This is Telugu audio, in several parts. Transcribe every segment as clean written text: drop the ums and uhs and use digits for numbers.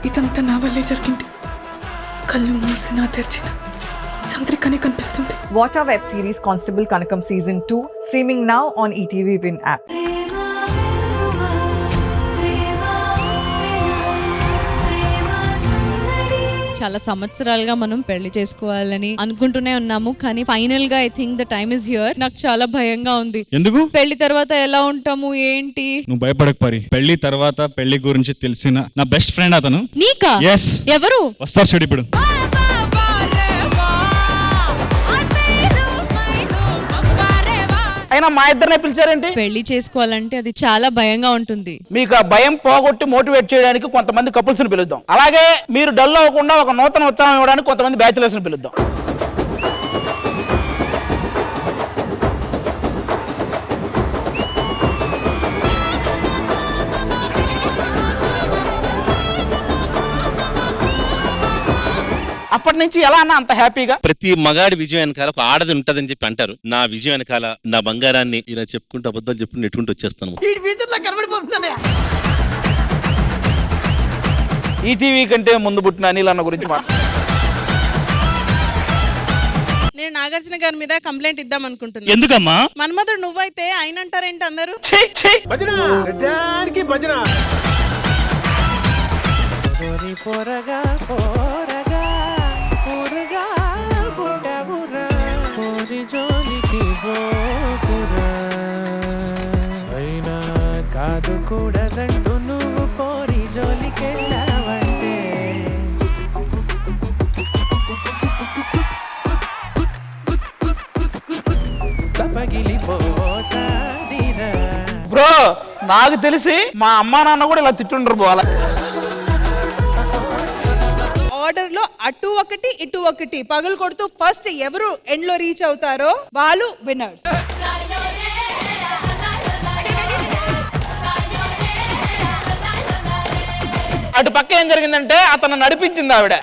ఇదంతా నా వల్లే జరిగింది. కళ్ళు మూసినా తెరిచిన చంద్రికనే కనిపిస్తుంది. Watch our web series Constable Kanakam Season 2, streaming now on ETV Win app. చాలా సంవత్సరాలుగా మనం పెళ్లి చేసుకోవాలని అనుకుంటూనే ఉన్నాము, కానీ ఫైనల్ గా I think the time is here. నాకు చాలా భయంగా ఉంది. ఎందుకు? పెళ్లి తర్వాత ఎలా ఉంటాము ఏంటి? నువ్వు భయపడకు పరి. పెళ్లి తర్వాత పెళ్లి గురించి తెలిసిన నా బెస్ట్ ఫ్రెండ్ అతను. నీకా? Yes. ఎవరు? వస్తారు చూడు ఇప్పుడు. అయినా మా ఇద్దరినే పిలిచారేంటి? పెళ్లి చేసుకోవాలంటే అది చాలా భయంగా ఉంటుంది. మీకు ఆ భయం పోగొట్టి మోటివేట్ చేయడానికి కొంతమంది కపుల్స్ ని పిలుద్దాం. అలాగే మీరు డల్ అవ్వకుండా ఒక నూతన ఉత్సాహం ఇవ్వడానికి కొంతమంది బ్యాచులర్స్ ని పిలుద్దాం. అప్పటి నుంచి ఎలా అన్నా అంత హ్యాపీగా? ప్రతి మగాడి విజయం వెనకాల ఒక ఆడది ఉంటదని చెప్పి అంటారు. నా విజయం వెనకాల నా బంగారాన్ని ఇలా చెప్పుకుంటూ అబద్ధాలు చెప్పుకుంటూ నెట్టుకుంటూ వచ్చేస్తాను. ఈటీవీ కంటే ముందు పుట్టిన అనిల్ అన్న గురించి నేను నాగార్జున గారి మీద కంప్లైంట్ ఇద్దాం అనుకుంటున్నాను. ఎందుకమ్మా? మన్మధుడు నువ్వైతే ఆయన అంటారేంటి అందరూ? కాదు కూడదంటూ నువ్వు పోరి జోలికెళ్ళావంటే తపగిలిపోతాదిరా. బ్రో, నాకు తెలిసి మా అమ్మా నాన్న కూడా ఇలా తిట్టుండ్రు పోవాల. ఆర్డర్ లో అటు ఒకటి ఇటు ఒకటి పగలు కొడుతూ ఫస్ట్ ఎవరు ఎండ్ లో రీచ్ అవుతారో వాళ్ళు విన్నర్స్. అటు పక్క ఏం జరిగిందంటే అతను నడిపించింది ఆవిడ.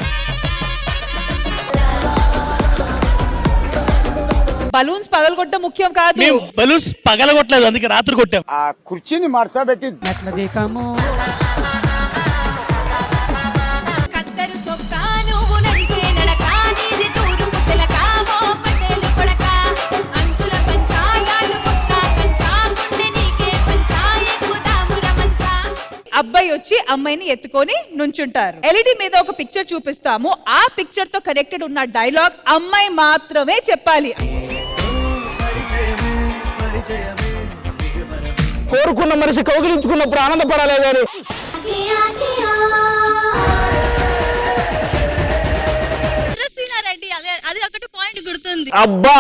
బలూన్స్ పగలు కొట్టడం ముఖ్యం కాదు. బలూన్స్ పగలగొట్టలేదు, అందుకే రాత్రి కొట్టాం. ఆ కుర్చీని మార్చా పెట్టి అబ్బాయి వచ్చి అమ్మాయిని ఎత్తుకొని నుంచుంటారు. ఎల్ఈడి మీద ఒక పిక్చర్ చూపిస్తాము. ఆ పిక్చర్ తో కనెక్టెడ్ ఉన్న డైలాగ్ అమ్మాయి మాత్రమే చెప్పాలి. కోరుకున్న మనిషి కౌగిలించుకున్నప్పుడు ఆనందపడాలి గారు. అది ఒకటి పాయింట్ గుర్తుంది. అబ్బా,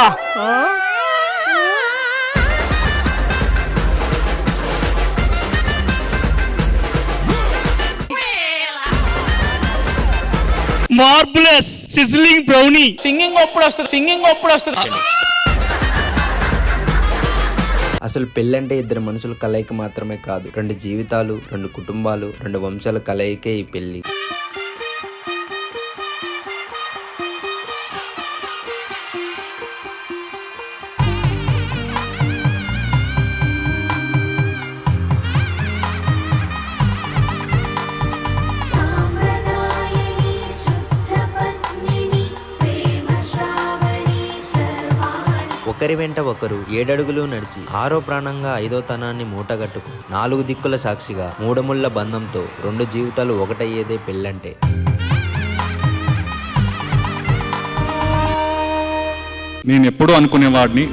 మార్బులస్ సిజ్లింగ్ బ్రౌనీ. సింగింగ్ అప్పుడు వస్తుంది. అసలు పెళ్ళంటే ఇద్దరు మనుషుల కలయిక మాత్రమే కాదు, 2 జీవితాలు, 2 కుటుంబాలు, 2 వంశాల కలయికే ఈ పెళ్లి. ఒకరి వెంట ఒకరు 7 అడుగులు నడిచి 6వ ప్రాణంగా 5వ తనాన్ని మూటగట్టుకు 4 దిక్కుల సాక్షిగా 3 ముళ్ళ బంధంతో 2 జీవితాలు ఒకటయ్యేదే పెళ్ళంటే. నేను ఎప్పుడూ అనుకునేవాడిని,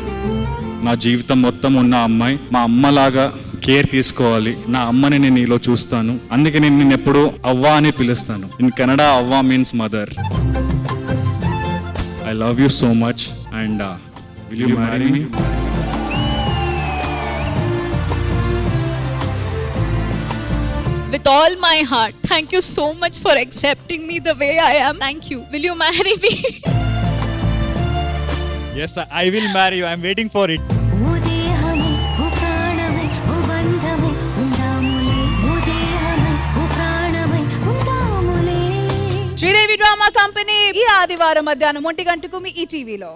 నా జీవితం మొత్తం ఉన్న అమ్మాయి మా అమ్మలాగా కేర్ తీసుకోవాలి, నా అమ్మని నేను నీలో చూస్తాను, అందుకే నేను నిన్ను ఎప్పుడూ అవ్వ అని పిలుస్తాను. ఇన్ కన్నడ అవ్వ means mother. I love you so much and will you marry me? With all my heart, thank you so much for accepting me the way I am. Thank you. Will you marry me? Yes, I will marry you. I am waiting for it. Sridevi drama company ఈ ఆదివారం మధ్యాహ్నం 1 గంటకు మీ ఈటీవీలో.